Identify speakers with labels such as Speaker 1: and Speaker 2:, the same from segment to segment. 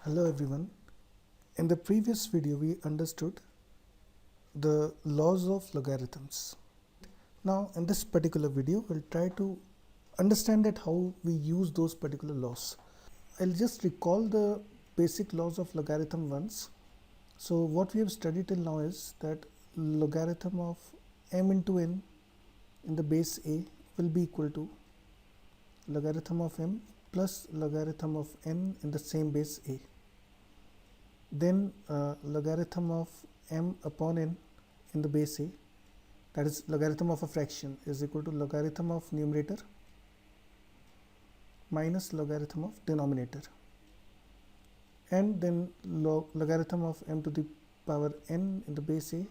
Speaker 1: Hello everyone. In the previous video we understood the laws of logarithms. Now in this particular video we'll try to understand that how we use those particular laws. I'll just recall the basic laws of logarithm once. So what we have studied till now is that logarithm of m into n in the base a will be equal to logarithm of m plus logarithm of n in the same base a. Then logarithm of m upon n in the base a, that is logarithm of a fraction, is equal to logarithm of numerator minus logarithm of denominator, and then logarithm of m to the power n in the base a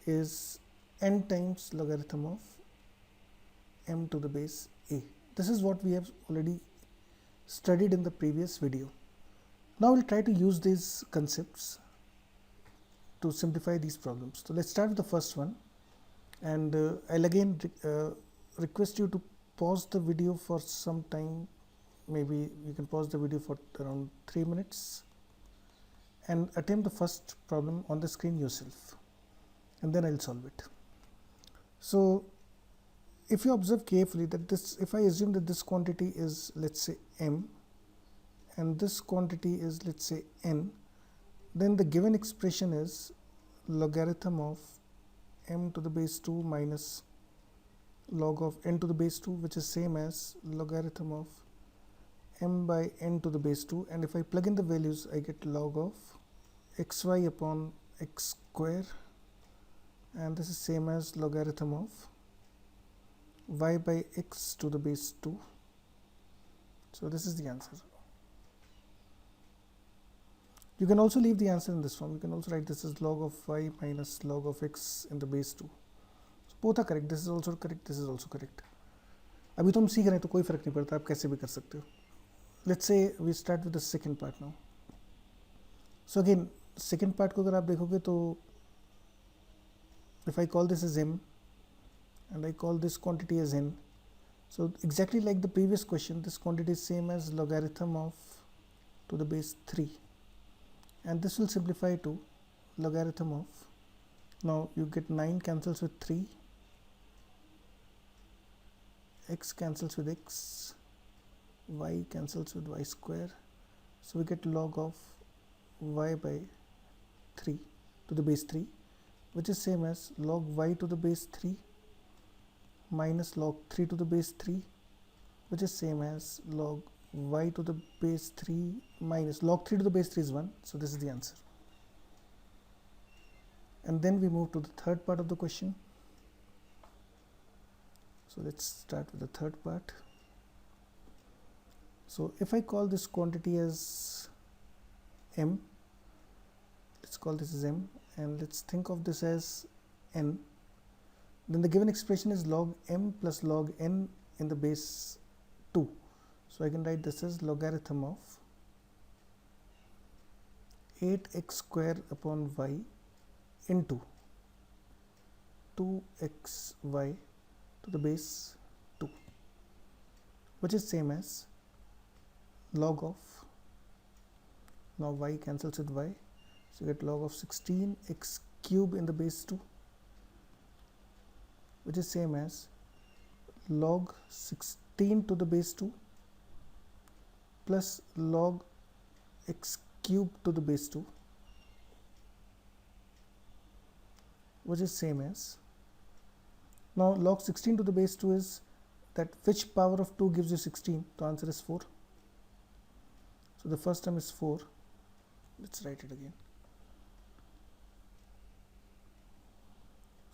Speaker 1: is n times logarithm of m to the base a. This is what we have already studied in the previous video. Now we'll try to use these concepts to simplify these problems. So let's start with the first one, and I'll again request you to pause the video for some time. Maybe you can pause the video for around 3 minutes and attempt the first problem on the screen yourself, and then I'll solve it. So if you observe carefully that this, if I assume that this quantity is, let's say, m, and this quantity is, let's say, n, then the given expression is logarithm of m to the base 2 minus log of n to the base 2, which is same as logarithm of m by n to the base 2, and if I plug in the values I get log of xy upon x square, and this is same as logarithm of y by x to the base 2. So this is the answer. You can also leave the answer in this form. You can also write this as log of y minus log of x in the base 2. So both are correct. This is also correct. This is also correct. अभी तो हम सीख रहे हैं तो कोई फर्क नहीं पड़ता, आप कैसे भी कर सकते हो. Let's say we start with the second part now. So again, second part को अगर आप देखोगे तो if I call this as m and I call this quantity as n, so exactly like the previous question, this quantity is same as logarithm of to the base 3. And this will simplify to logarithm of, now you get 9 cancels with 3, x cancels with x, y cancels with y square, so we get log of y by 3 to the base 3, which is same as log y to the base 3 minus log 3 to the base 3, which is same as log y to the base 3 minus log 3 to the base 3 is 1. So this is the answer. And then we move to the third part of the question. So let's start with the third part. So if I call this quantity as m, let's call this as m, and let's think of this as n, then the given expression is log m plus log n in the base 2. So I can write this as logarithm of 8x square upon y into 2xy to the base 2, which is same as log of, now y cancels with y, so you get log of 16x cube in the base 2, which is same as log 16 to the base 2 plus log x cube to the base 2, which is same as, now log 16 to the base 2 is that which power of 2 gives you 16? The answer is 4. So the first term is 4. Let's write it again.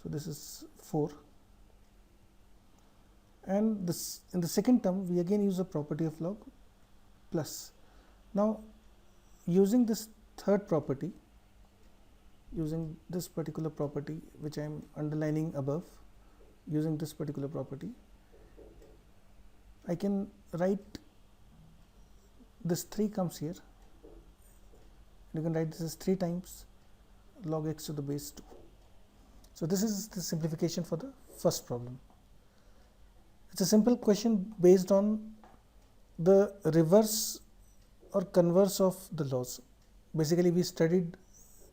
Speaker 1: So this is 4, and this, in the second term we again use the property of log plus. Now using this third property, using this particular property which I am underlining above, using this particular property, I can write this 3 comes here, you can write this as 3 times log x to the base 2. So this is the simplification for the first problem. It's a simple question based on the reverse or converse of the laws. Basically we studied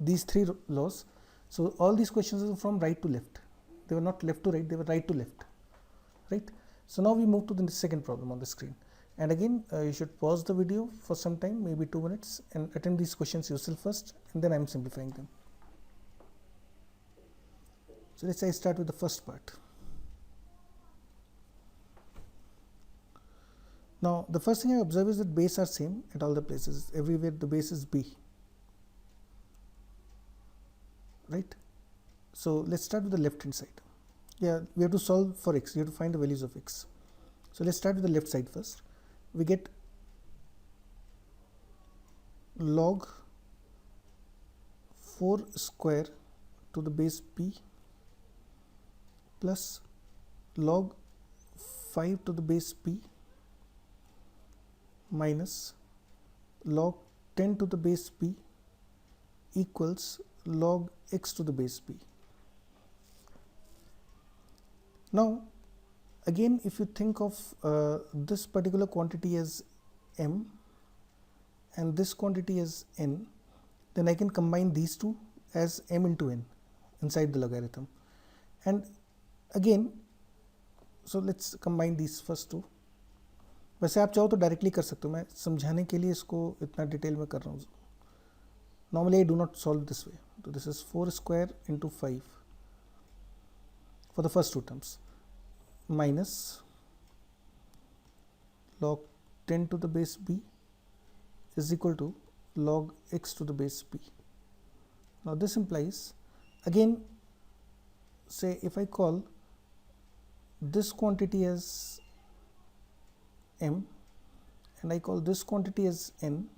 Speaker 1: these three laws, so all these questions are from right to left. They were not left to right, they were right to left, right? So now we move to the second problem on the screen, and again you should pause the video for some time, maybe 2 minutes, and attempt these questions yourself first, and then I am simplifying them. So let's say I start with the first part. Now the first thing I observe is that base are same at all the places. Everywhere the base is b, right? So let's start with the left hand side. Yeah, we have to solve for x, we have to find the values of x. So let's start with the left side first. We get log 4 square to the base b plus log 5 to the base b minus log 10 to the base b equals log x to the base b. Now again, if you think of this particular quantity as m and this quantity as n, then I can combine these two as m into n inside the logarithm. And again, so let's combine these first two. वैसे आप चाहो तो directly कर सकते हो, मैं समझाने के लिए इसको इतना डिटेल में कर रहा हूँ. Normally I do not solve this way. So this is 4 square into 5 for the first two terms minus log 10 to the base b is equal to log x to the base b. Now this implies, again, say if I call this quantity as m and I call this quantity as n,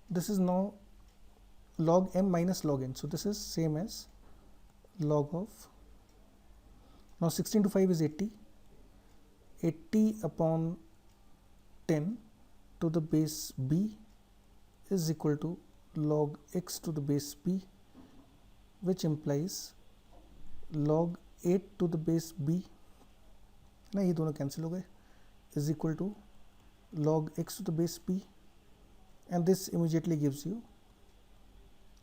Speaker 1: this is now log m minus log n. So this is same as log of, now 16 to 5 is 80, 80 upon 10 to the base b is equal to log x to the base b, which implies log 8 to the base b, ना ये दोनों cancel हो गए, is equal to log x to the base b, and this immediately gives you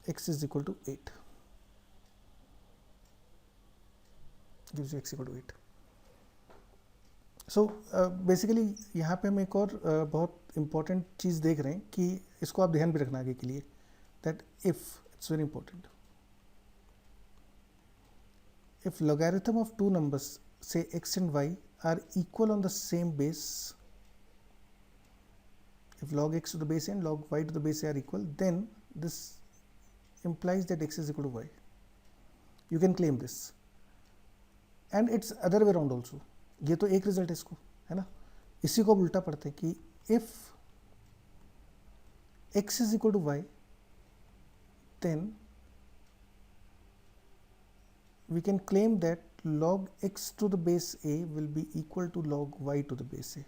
Speaker 1: x is equal to 8, gives you x equal to 8. So basically यहाँ पे हम एक और बहुत important चीज़ देख रहे हैं कि इसको आप ध्यान भी रखना आगे के लिए, that if, it's very important, if logarithm of two numbers say x and y are equal on the same base, if log x to the base a and log y to the base a are equal, then this implies that x is equal to y. You can claim this, and it's other way around also. ये तो एक result है इसको, है ना. इसी को उल्टा पढ़ते हैं कि if x is equal to y, then we can claim that log x to the base a will be equal to log y to the base a.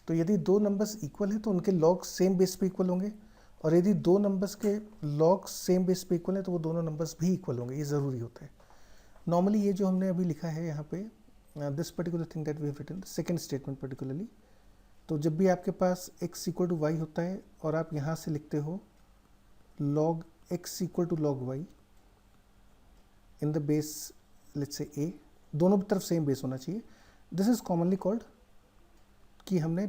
Speaker 1: तो यदि दो नंबर्स इक्वल हैं तो उनके लॉग सेम बेस पे equal होंगे, और यदि दो नंबर्स के लॉग सेम बेस पे इक्वल हैं तो वो दोनों नंबर्स भी इक्वल होंगे. ये ज़रूरी होता है. नॉर्मली ये जो हमने अभी लिखा है यहाँ पे, this particular thing that we have written, second statement particularly, तो जब भी आपके पास x इक्वल टू वाई होता है और आप यहाँ से लिखते हो log x equal to log y in the base let's say a, दोनों तरफ सेम बेस होना चाहिए. दिस इज कॉमनली कॉल्ड कि हमने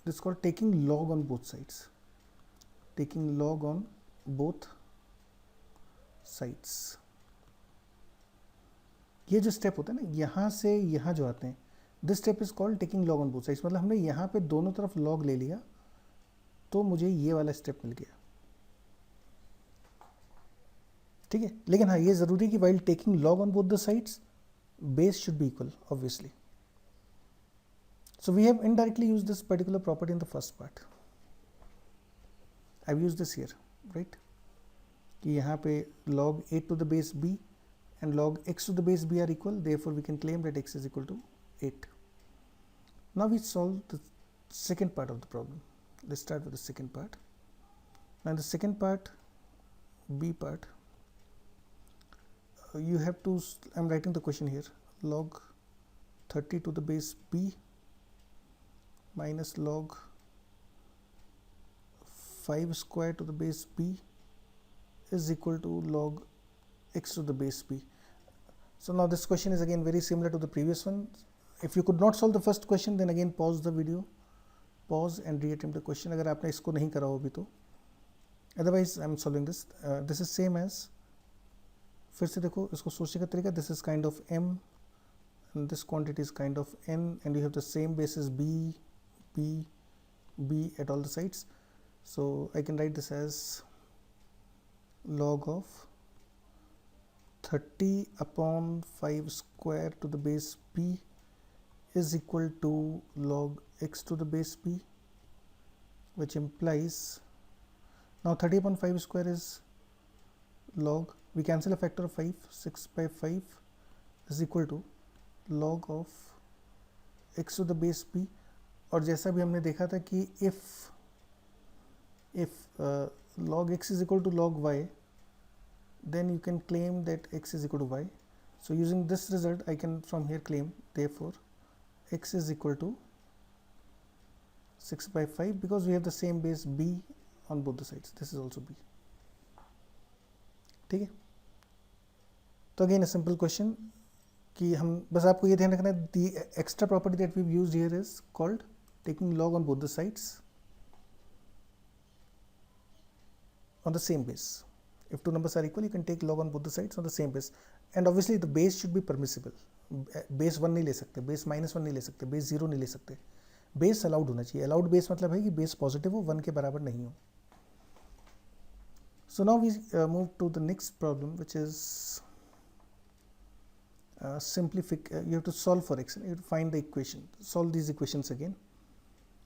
Speaker 1: this called taking log on both sides, taking log on both sides. ये जो स्टेप होता है ना, यहाँ से यहाँ जो आते हैं, this step is called taking log on both sides. मतलब हमने यहाँ पे दोनों तरफ लॉग ले लिया तो मुझे ये वाला स्टेप मिल गया. ठीक है, लेकिन हाँ ये ज़रूरी कि while taking log on both the sides base should be equal obviously. So we have indirectly used this particular property in the first part. I've used this here, right? कि यहाँ पे log 8 to the base b and log x to the base b are equal, therefore we can claim that x is equal to 8. Now we solve the second part of the problem. Let's start with the second part. Now in the second part, b part, you have to, I'm writing the question here, log 30 to the base b minus log 5 square to the base b is equal to log x to the base b. So now this question is again very similar to the previous one. If you could not solve the first question, then again pause the video, pause and reattempt the question अगर आपने इसको नहीं करा हो अभी तो. Otherwise I am solving this. This is same as, फिर से देखो इसको सोचने का तरीका, this is kind of m and this quantity is kind of n and you have the same basis b, b, b at all the sides. So I can write this as log of 30 upon 5 square to the base b is equal to log x to the base b, which implies, now 30 upon 5 square is log, we cancel a factor of 5, 6 by 5 is equal to log of x to the base b. और जैसा भी हमने देखा था कि if log x is equal to log y, then you can claim that x is equal to y. So using this result I can from here claim therefore x is equal to 6 by 5 because we have the same base b on both the sides. This is also b. ठीक है, तो again a simple question कि हम बस आपको ये ध्यान रखना है, the extra property that we've used here is called taking log on both the sides on the same base. If two numbers are equal, you can take log on both the sides on the same base, and obviously the base should be permissible. Base 1 नहीं ले सकते, base -1 नहीं ले सकते, base 0 नहीं ले सकते, base allowed होना चाहिए. allowed base मतलब है कि base positive हो, 1 के बराबर नहीं हो. So now we move to the next problem, which is you have to solve for x, you have to find the equation, solve these equations again.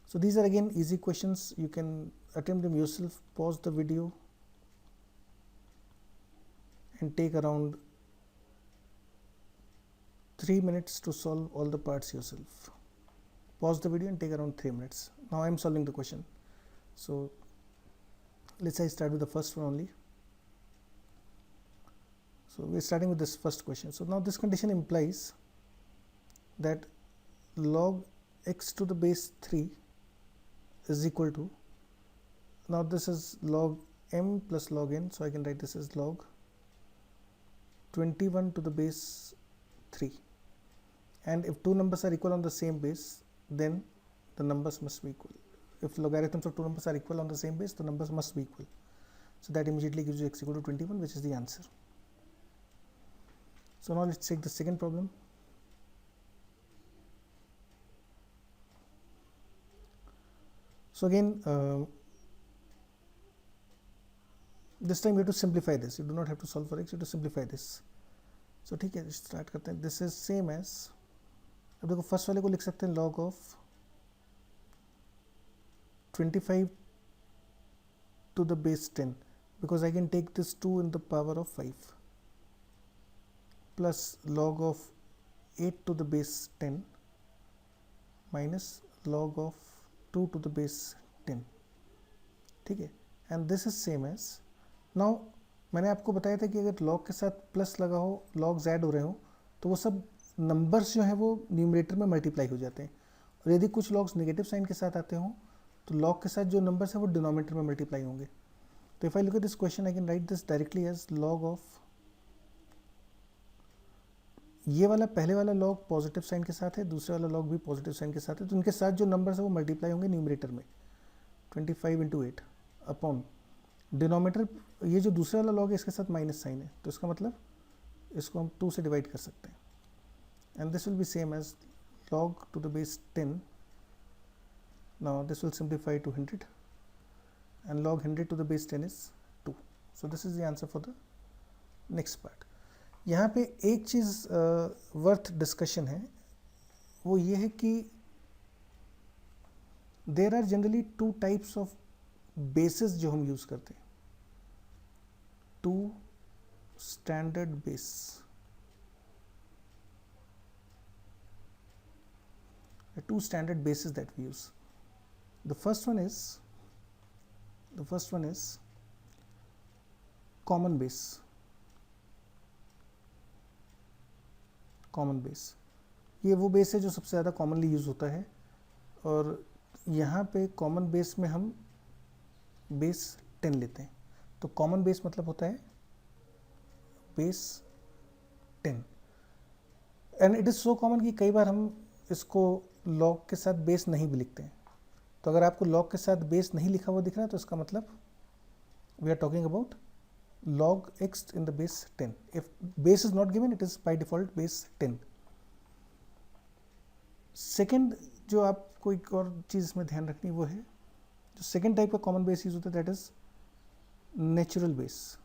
Speaker 1: So these are again easy questions, you can attempt them yourself, pause the video and take around 3 minutes to solve all the parts yourself. Pause the video and take around 3 minutes. Now I am solving the question. So let's say I start with the first one only. So we are starting with this first question. So now this condition implies that log x to the base 3 is equal to, now this is log m plus log n, so I can write this as log 21 to the base 3, and if two numbers are equal on the same base, then the numbers must be equal. If logarithms of two numbers are equal on the same base, the numbers must be equal. So that immediately gives you x equal to 21, which is the answer. So now let's take the second problem. So again, this time you have to simplify this. You do not have to solve for x, you have to simplify this. So ठीक है, start करते हैं. This is same as, अब देखो first वाले को लिख सकते हैं log of 25 to the base 10, because I can take this 2 in the power of 5, plus log of 8 to the base 10 minus log of 2 to the base 10. ठीक है, and this is same as, now मैंने आपको बताया था कि अगर log के साथ प्लस लगा हो, logs ऐड हो रहे हो, तो वो सब नंबर्स जो है वो न्यूमरेटर में मल्टीप्लाई हो जाते हैं, और यदि कुछ लॉग्स नेगेटिव साइन के साथ आते हों तो लॉग के साथ जो नंबर्स है वो डिनोमिनेटर में मल्टीप्लाई होंगे. तो if I look at this question, I can write this directly as log of, ये वाला पहले वाला लॉग पॉजिटिव साइन के साथ है, दूसरे वाला लॉग भी पॉजिटिव साइन के साथ है, तो उनके साथ जो नंबर्स है वो मल्टीप्लाई होंगे न्यूमरेटर में 25 इंटू 8 अपॉन डिनोमिनेटर. ये जो दूसरा वाला लॉग है इसके साथ माइनस साइन है, तो इसका मतलब इसको हम 2 से डिवाइड कर सकते हैं, and this will be same as log to the base 10. Now this will simplify to 100, and log 100 to the base 10 is 2. So this is the answer for the next part. यहाँ पे एक चीज़ worth discussion है, वो ये है कि there are generally 2 types of basis जो हम यूज़ करते हैं. 2 standard base. The 2 standard bases that we use. The first one is common base. Common base, ये वो बेस है जो सबसे ज़्यादा कॉमनली यूज़ होता है, और यहाँ पे कॉमन बेस में हम बेस 10 लेते हैं। तो कॉमन बेस मतलब होता है base 10, and it is so common कि कई बार हम इसको लॉग के साथ बेस नहीं भी लिखते हैं। तो अगर आपको लॉग के साथ बेस नहीं लिखा हुआ दिख रहा है तो इसका मतलब we are talking about log x in the base 10. If base is not given, it is by default base 10. Second जो आपको एक और चीज़ इसमें ध्यान रखनी वो है, जो सेकेंड टाइप का कॉमन बेस यूज होता है that is natural base.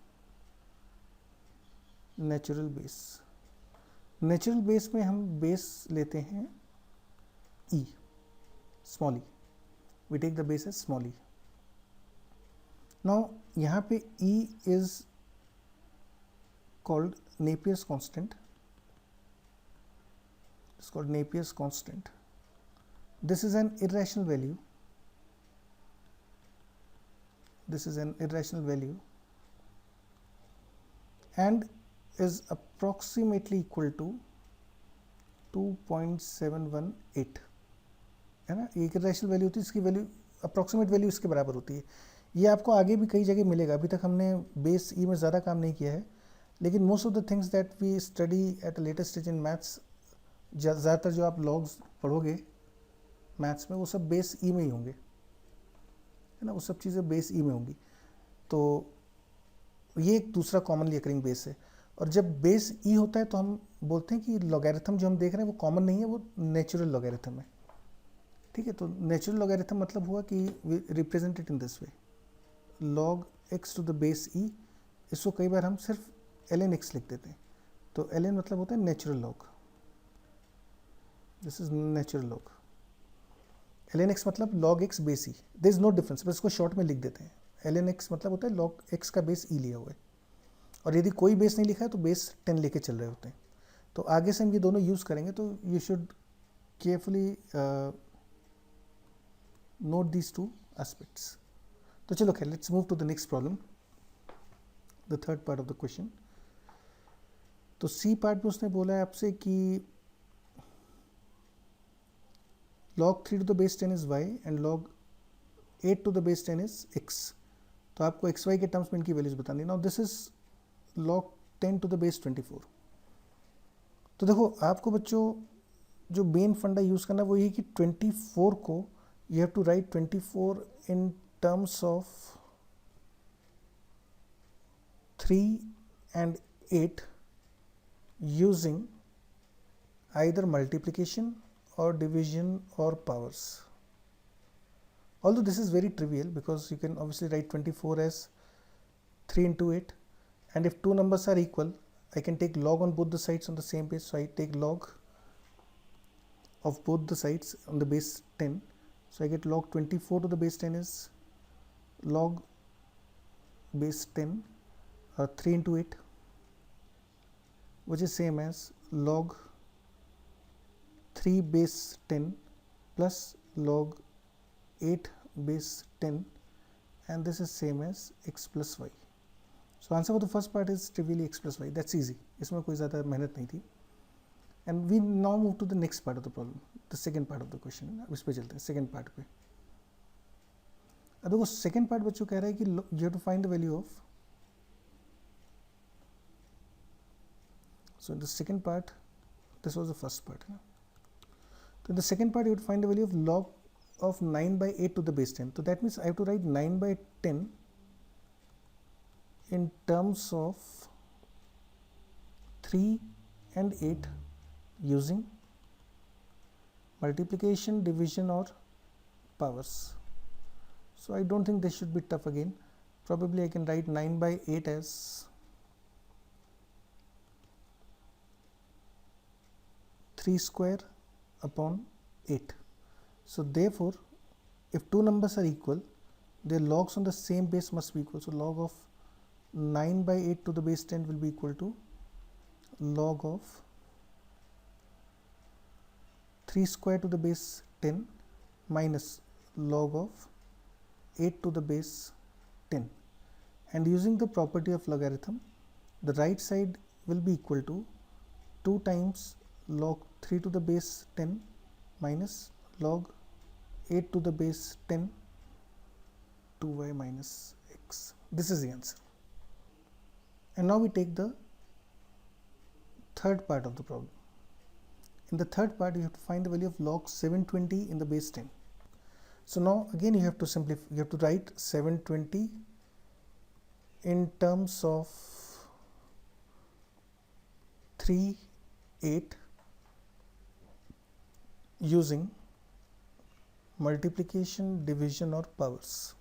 Speaker 1: Natural base, natural base में हम बेस लेते हैं e, small e, we take the base as small e. Now यहाँ पे e is called Napier's constant. It's called Napier's constant. This is an irrational value. This is an irrational value and is approximately equal to 2.718, है ना। एक irrational value होती है, इसकी value approximate value इसके बराबर होती है। ये आपको आगे भी कई जगह मिलेगा। अभी तक हमने बेस ई में ज़्यादा काम नहीं किया है, लेकिन most of the things that we study at a latest stage in maths, ज़्यादातर जो आप लॉग्स पढ़ोगे मैथ्स में वो सब बेस ई में ही होंगे, है ना। वो सब चीज़ें बेस ई में होंगी। तो ये एक दूसरा कॉमनली अकरिंग बेस है। और जब बेस ई होता है तो हम बोलते हैं कि लॉगरिथम जो हम देख रहे हैं वो कॉमन नहीं है, वो नेचुरल लॉगरिथम है, ठीक है। तो नेचुरल लॉगरिथम मतलब हुआ कि we represent it in this way, log x to the base e. इसको कई बार हम सिर्फ ln x लिख देते हैं। तो ln मतलब होता है natural log, this is natural log. ln x मतलब log x base e, there is no difference, बस इसको शॉर्ट में लिख देते हैं। ln x मतलब होता है log x का बेस ई लिया हुआ है, और यदि कोई बेस नहीं लिखा है तो बेस 10 लेके चल रहे होते हैं। तो आगे से हम ये दोनों यूज़ करेंगे, तो you should carefully note these two aspects. तो चलो खैर, let's move to the next problem, the third part of the question. तो सी पार्ट में उसने बोला है आपसे कि log 3 to the base 10 is y and log 8 to the base 10 is x। तो आपको एक्स वाई के टर्म्स में इनकी वैल्यूज बतानी। Now this is log 10 to the base 24। तो देखो आपको बच्चों जो मेन फंडा यूज़ करना वो ये कि 24 को you have to write 24 in terms of 3 and 8 using either multiplication or division or powers. Although this is very trivial because you can obviously write 24 as 3 into 8, and if two numbers are equal I can take log on both the sides on the same base. So I take log of both the sides on the base 10, so I get log 24 to the base 10 is log base 10 3 into 8, which is same as log 3 base 10 plus log 8 base 10, and this is same as x plus y. So answer for the first part is trivially x plus y. That's easy, इसमें कोई ज़्यादा मेहनत नहीं थी। And we now move to the next part of the problem, the second part of the question। अब इस पे चलते हैं second part पे। अब देखो second part बच्चों कह रहा है कि you have to find the value of, so in the second part, this was the first part, ना? So in the second part you would find the value of log of 9 by 8 to the base 10. So that means I have to write 9 by 10 in terms of 3 and 8 using multiplication, division or powers. So I don't think this should be tough again. Probably I can write 9 by 8 as 3 square upon 8. So therefore if two numbers are equal, their logs on the same base must be equal. So log of 9 by 8 to the base 10 will be equal to log of 3 square to the base 10 minus log of 8 to the base 10. And using the property of logarithm, the right side will be equal to 2 times log 3 to the base 10 minus log 8 to the base 10 2y minus x. This is the answer. And now we take the third part of the problem. In the third part, you have to find the value of log 720 in the base 10. So now again you have to simplify. You have to write 720 in terms of 3, 8 using multiplication, division or powers.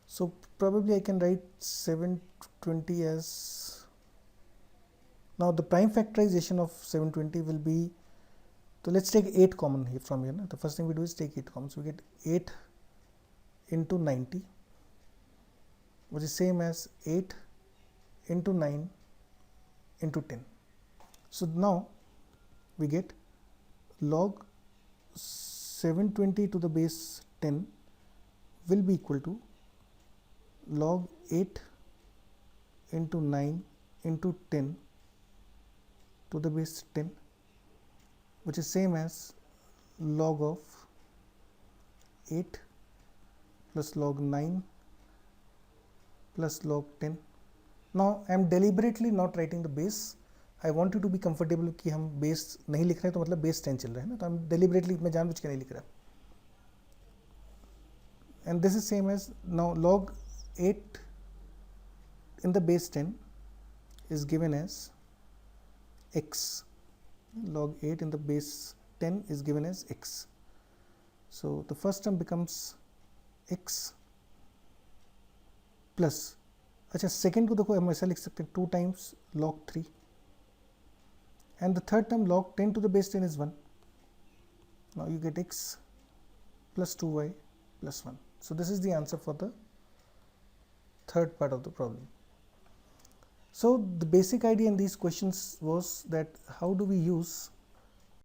Speaker 1: So probably I can write 720 as, now the prime factorization of 720 will be, so let's take 8 common here from here. The first thing we do is take 8 common. So we get 8 into 90, which is same as 8 into 9 into 10. So now we get log 720 to the base 10 will be equal to log 8 into 9 into 10 to the base 10, which is same as log of 8 plus log 9 plus log 10. Now I am deliberately not writing the base. I want you to be comfortable कि हम base नहीं लिख रहे तो मतलब base 10 चल रहा है ना, तो हम deliberately मैं जानबूझ के नहीं लिख रहा. And this is same as, now log 8 in the base 10 is given as x. Log 8 in the base 10 is given as x. So the first term becomes x plus, अच्छा second को देखो हम ऐसा लिख सकते हैं 2 times log 3, and the third term log 10 to the base 10 is 1. Now you get x plus 2y plus 1. So this is the answer for the third part of the problem. So the basic idea in these questions was that how do we use